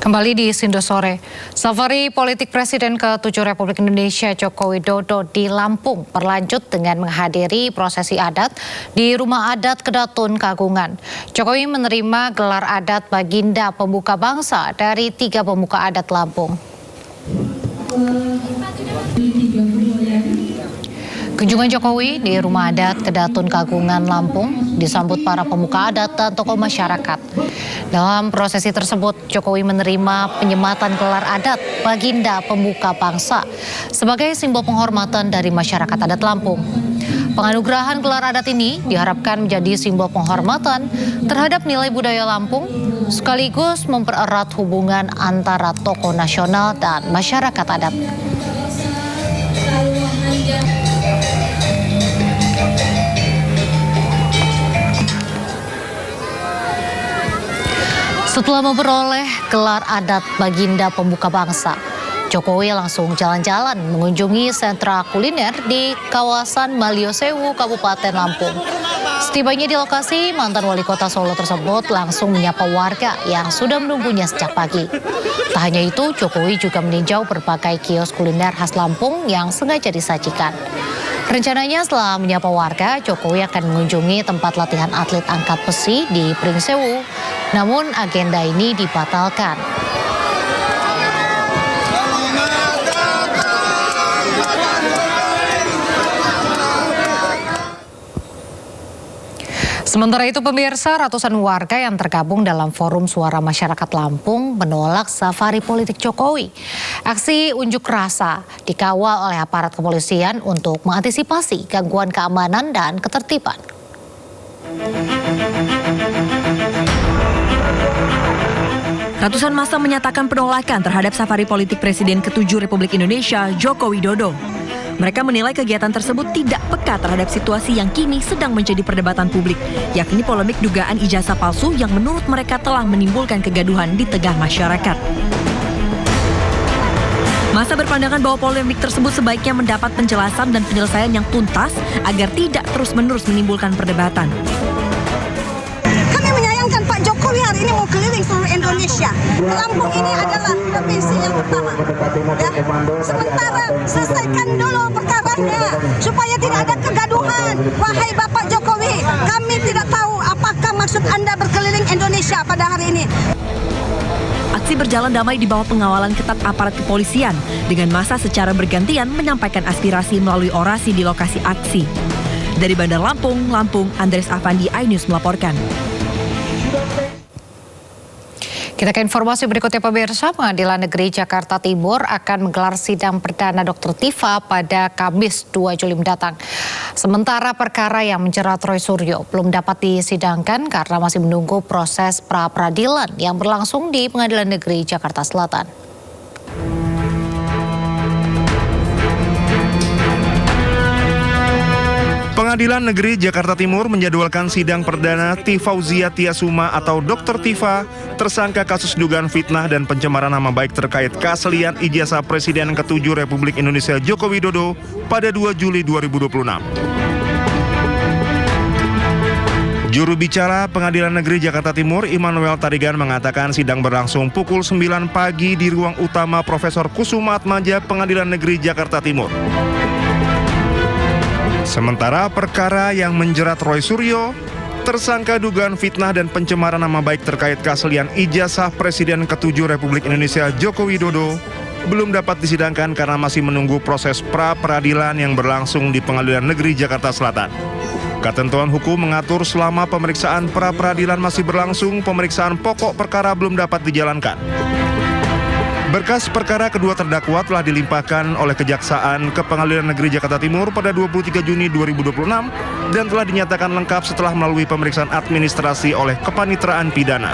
Kembali di Sindo Sore, safari politik Presiden ke-7 Republik Indonesia Joko Widodo di Lampung berlanjut dengan menghadiri prosesi adat di Rumah Adat Kedatun Kagungan. Jokowi menerima gelar adat Baginda Pembuka Bangsa dari 3 pemuka adat Lampung. Kunjungan Jokowi di Rumah Adat Kedatun Kagungan Lampung disambut para pemuka adat dan tokoh masyarakat. Dalam prosesi tersebut, Jokowi menerima penyematan gelar adat Baginda Pembuka Bangsa sebagai simbol penghormatan dari masyarakat adat Lampung. Penganugerahan gelar adat ini diharapkan menjadi simbol penghormatan terhadap nilai budaya Lampung, sekaligus mempererat hubungan antara tokoh nasional dan masyarakat adat. Setelah memperoleh gelar adat Baginda Pembuka Bangsa, Jokowi langsung jalan-jalan mengunjungi sentra kuliner di kawasan Maliosewu, Kabupaten Lampung. Setibanya di lokasi, mantan wali kota Solo tersebut langsung menyapa warga yang sudah menunggunya sejak pagi. Tak hanya itu, Jokowi juga meninjau berbagai kios kuliner khas Lampung yang sengaja disajikan. Rencananya setelah menyapa warga, Jokowi akan mengunjungi tempat latihan atlet angkat besi di Pringsewu. Namun agenda ini dibatalkan. Sementara itu pemirsa, ratusan warga yang tergabung dalam Forum Suara Masyarakat Lampung menolak safari politik Jokowi. Aksi unjuk rasa dikawal oleh aparat kepolisian untuk mengantisipasi gangguan keamanan dan ketertiban. Ratusan massa menyatakan penolakan terhadap safari politik Presiden ke-7 Republik Indonesia Joko Widodo. Mereka menilai kegiatan tersebut tidak peka terhadap situasi yang kini sedang menjadi perdebatan publik, yakni polemik dugaan ijazah palsu yang menurut mereka telah menimbulkan kegaduhan di tengah masyarakat. Massa berpandangan bahwa polemik tersebut sebaiknya mendapat penjelasan dan penyelesaian yang tuntas agar tidak terus-menerus menimbulkan perdebatan. Kami menyayangkan Pak Jokowi hari ini mau keliling seluruh Indonesia. Lampung ini adalah provinsi yang pertama. Ya. Sementara selesaikan dulu perkaranya supaya tidak ada kegaduhan. Wahai Bapak Jokowi, kami tidak tahu apakah maksud Anda berkeliling Indonesia pada hari ini. Aksi berjalan damai di bawah pengawalan ketat aparat kepolisian dengan massa secara bergantian menyampaikan aspirasi melalui orasi di lokasi aksi. Dari Bandar Lampung, Andres Afandi, iNews melaporkan. Kita ke informasi berikutnya pemirsa, Pengadilan Negeri Jakarta Timur akan menggelar sidang perdana Dr. Tifa pada Kamis 2 Juli mendatang. Sementara perkara yang menjerat Roy Suryo belum dapat disidangkan karena masih menunggu proses pra-peradilan yang berlangsung di Pengadilan Negeri Jakarta Selatan. Pengadilan Negeri Jakarta Timur menjadwalkan sidang perdana Tifauzia Tiasuma atau Dr. Tifa, tersangka kasus dugaan fitnah dan pencemaran nama baik terkait keaslian ijazah Presiden ke-7 Republik Indonesia Joko Widodo pada 2 Juli 2026. Juru bicara Pengadilan Negeri Jakarta Timur, Immanuel Tarigan, mengatakan sidang berlangsung pukul 9 pagi di ruang utama Profesor Kusuma Atmaja Pengadilan Negeri Jakarta Timur. Sementara perkara yang menjerat Roy Suryo, tersangka dugaan fitnah dan pencemaran nama baik terkait keaslian ijazah Presiden ke-7 Republik Indonesia Joko Widodo, belum dapat disidangkan karena masih menunggu proses pra-peradilan yang berlangsung di Pengadilan Negeri Jakarta Selatan. Ketentuan hukum mengatur selama pemeriksaan pra-peradilan masih berlangsung, pemeriksaan pokok perkara belum dapat dijalankan. Berkas perkara kedua terdakwa telah dilimpahkan oleh Kejaksaan ke Pengadilan Negeri Jakarta Timur pada 23 Juni 2026 dan telah dinyatakan lengkap setelah melalui pemeriksaan administrasi oleh Kepanitraan Pidana.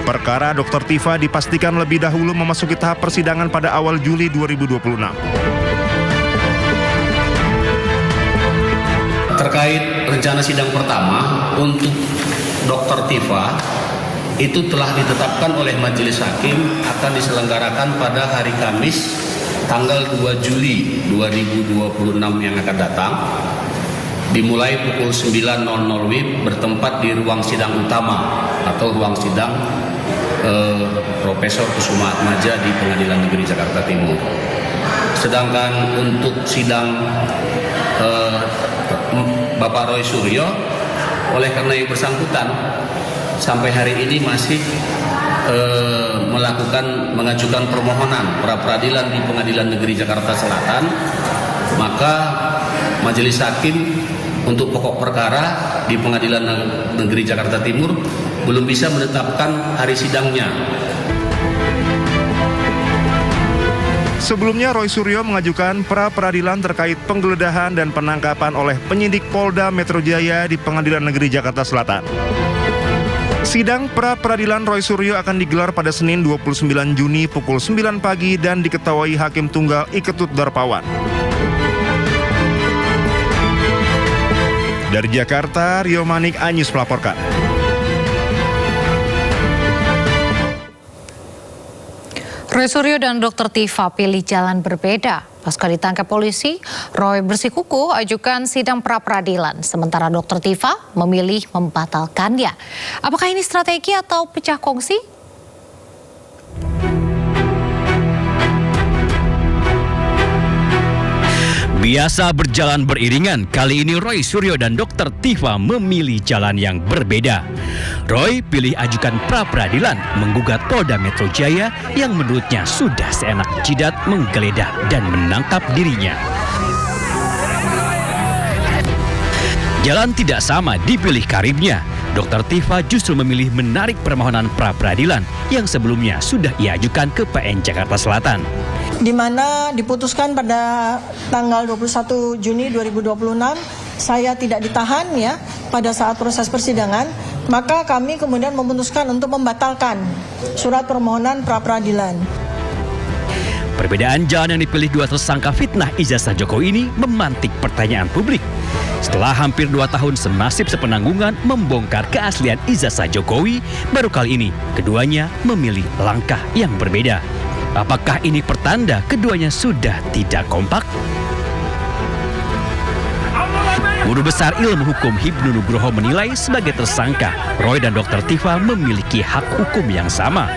Perkara Dr. Tifa dipastikan lebih dahulu memasuki tahap persidangan pada awal Juli 2026. Terkait rencana sidang pertama untuk Dr. Tifa, itu telah ditetapkan oleh Majelis Hakim akan diselenggarakan pada hari Kamis tanggal 2 Juli 2026 yang akan datang, dimulai pukul 9.00 WIB bertempat di ruang sidang utama atau ruang sidang Profesor Kusuma Atmaja di Pengadilan Negeri Jakarta Timur. Sedangkan untuk sidang Bapak Roy Suryo, oleh karena yang bersangkutan sampai hari ini masih mengajukan permohonan pra peradilan di Pengadilan Negeri Jakarta Selatan, maka Majelis Hakim untuk pokok perkara di Pengadilan Negeri Jakarta Timur belum bisa menetapkan hari sidangnya. Sebelumnya Roy Suryo mengajukan pra peradilan terkait penggeledahan dan penangkapan oleh penyidik Polda Metro Jaya di Pengadilan Negeri Jakarta Selatan. Sidang pra peradilan Roy Suryo akan digelar pada Senin 29 Juni pukul 9 pagi dan diketuai Hakim Tunggal Iketut Darpawan. Dari Jakarta, Rio Manik, Anyus melaporkan. Roy Suryo dan Dr. Tifa pilih jalan berbeda. Pasca ditangkap polisi, Roy bersikukuh ajukan sidang pra-peradilan, sementara Dr. Tifa memilih membatalkannya. Apakah ini strategi atau pecah kongsi? Biasa berjalan beriringan, kali ini Roy Suryo dan Dr. Tifa memilih jalan yang berbeda. Roy pilih ajukan pra-peradilan menggugat Polda Metro Jaya yang menurutnya sudah seenak jidat menggeledah dan menangkap dirinya. Jalan tidak sama dipilih karibnya. Dr. Tifa justru memilih menarik permohonan pra-peradilan yang sebelumnya sudah ia ajukan ke PN Jakarta Selatan. Di mana diputuskan pada tanggal 21 Juni 2026 saya tidak ditahan ya pada saat proses persidangan, maka kami kemudian memutuskan untuk membatalkan surat permohonan pra-peradilan. Perbedaan jalan yang dipilih dua tersangka fitnah ijazah Jokowi ini memantik pertanyaan publik. Setelah hampir 2 tahun senasib sepenanggungan membongkar keaslian ijazah Jokowi, baru kali ini keduanya memilih langkah yang berbeda. Apakah ini pertanda keduanya sudah tidak kompak? Guru Besar Ilmu Hukum Hibnu Nugroho menilai sebagai tersangka, Roy dan Dr. Tifa memiliki hak hukum yang sama.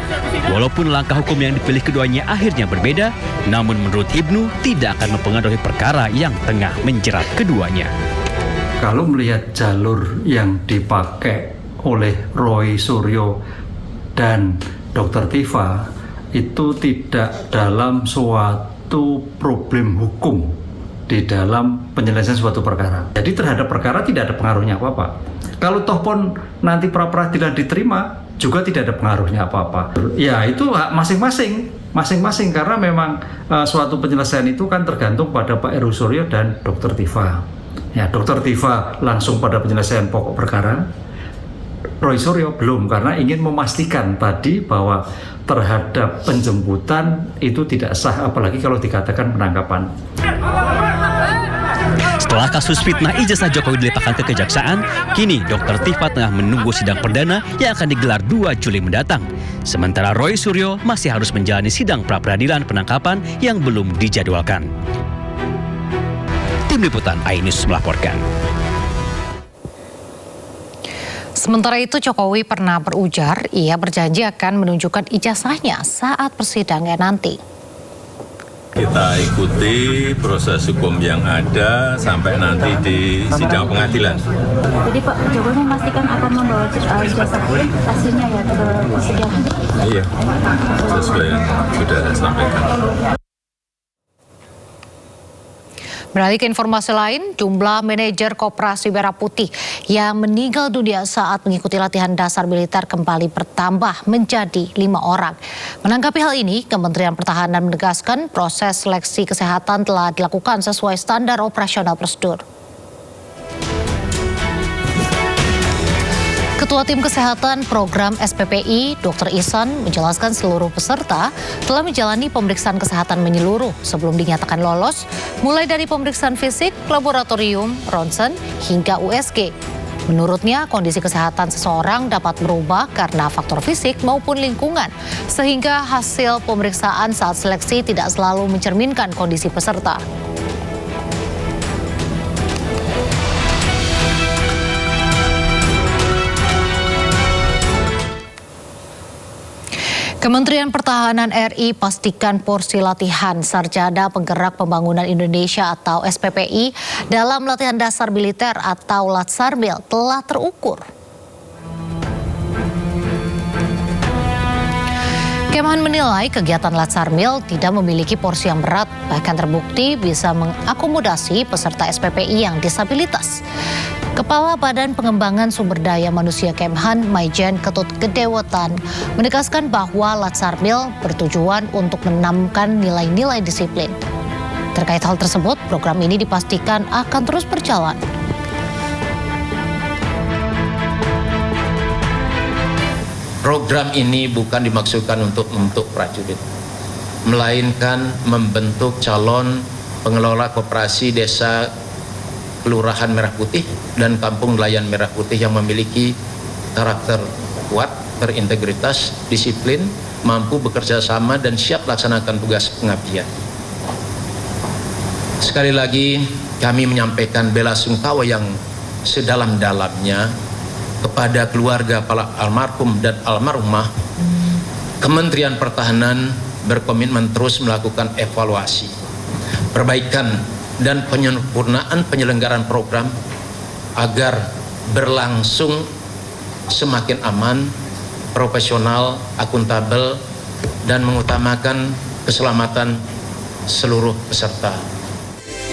Walaupun langkah hukum yang dipilih keduanya akhirnya berbeda, namun menurut Hibnu tidak akan mempengaruhi perkara yang tengah menjerat keduanya. Kalau melihat jalur yang dipakai oleh Roy Suryo dan Dr. Tifa, itu tidak dalam suatu problem hukum di dalam penyelesaian suatu perkara. Jadi terhadap perkara tidak ada pengaruhnya apa-apa. Kalau toh pun nanti pra-peradilan diterima, juga tidak ada pengaruhnya apa-apa. Ya itu hak masing-masing karena memang suatu penyelesaian itu kan tergantung pada Pak Roy Suryo dan Dr. Tifa. Ya, Dr. Tifa langsung pada penyelesaian pokok perkara. Roy Suryo belum, karena ingin memastikan tadi bahwa terhadap penjemputan itu tidak sah, apalagi kalau dikatakan penangkapan. Setelah kasus fitnah ijazah Jokowi dilimpahkan ke Kejaksaan, kini Dr. Tifa tengah menunggu sidang perdana yang akan digelar 2 Juli mendatang. Sementara Roy Suryo masih harus menjalani sidang pra-peradilan penangkapan yang belum dijadwalkan. Tim Liputan iNews melaporkan. Sementara itu Jokowi pernah berujar ia berjanji akan menunjukkan ijazahnya saat persidangan nanti. Kita ikuti proses hukum yang ada sampai nanti di sidang pengadilan. Jadi Pak Jokowi memastikan akan membawa ijazah hasilnya ya ke persidangan. Iya, sesuai yang sudah saya sampaikan. Beralih ke informasi lain, jumlah manajer Koperasi Merah Putih yang meninggal dunia saat mengikuti latihan dasar militer kembali bertambah menjadi 5 orang. Menanggapi hal ini, Kementerian Pertahanan menegaskan proses seleksi kesehatan telah dilakukan sesuai standar operasional prosedur. Ketua Tim Kesehatan Program SPPI, Dr. Ihsan, menjelaskan seluruh peserta telah menjalani pemeriksaan kesehatan menyeluruh sebelum dinyatakan lolos, mulai dari pemeriksaan fisik, laboratorium, ronsen, hingga USG. Menurutnya, kondisi kesehatan seseorang dapat berubah karena faktor fisik maupun lingkungan, sehingga hasil pemeriksaan saat seleksi tidak selalu mencerminkan kondisi peserta. Kementerian Pertahanan RI pastikan porsi latihan Sarjana Penggerak Pembangunan Indonesia atau SPPI dalam latihan dasar militer atau Latsarmil telah terukur. Kemhan menilai kegiatan Latsarmil tidak memiliki porsi yang berat, bahkan terbukti bisa mengakomodasi peserta SPPI yang disabilitas. Kepala Badan Pengembangan Sumber Daya Manusia Kemhan, Maijen Ketut Gedewetan, menegaskan bahwa Latsarmil bertujuan untuk menanamkan nilai-nilai disiplin. Terkait hal tersebut, program ini dipastikan akan terus berjalan. Program ini bukan dimaksudkan untuk membentuk prajurit, melainkan membentuk calon pengelola koperasi desa Kelurahan Merah Putih dan Kampung Nelayan Merah Putih yang memiliki karakter kuat, berintegritas, disiplin, mampu bekerja sama dan siap laksanakan tugas pengabdian. Sekali lagi kami menyampaikan bela sungkawa yang sedalam-dalamnya kepada keluarga para almarhum dan almarhumah. Kementerian Pertahanan berkomitmen terus melakukan evaluasi, perbaikan dan penyempurnaan penyelenggaraan program agar berlangsung semakin aman, profesional, akuntabel, dan mengutamakan keselamatan seluruh peserta.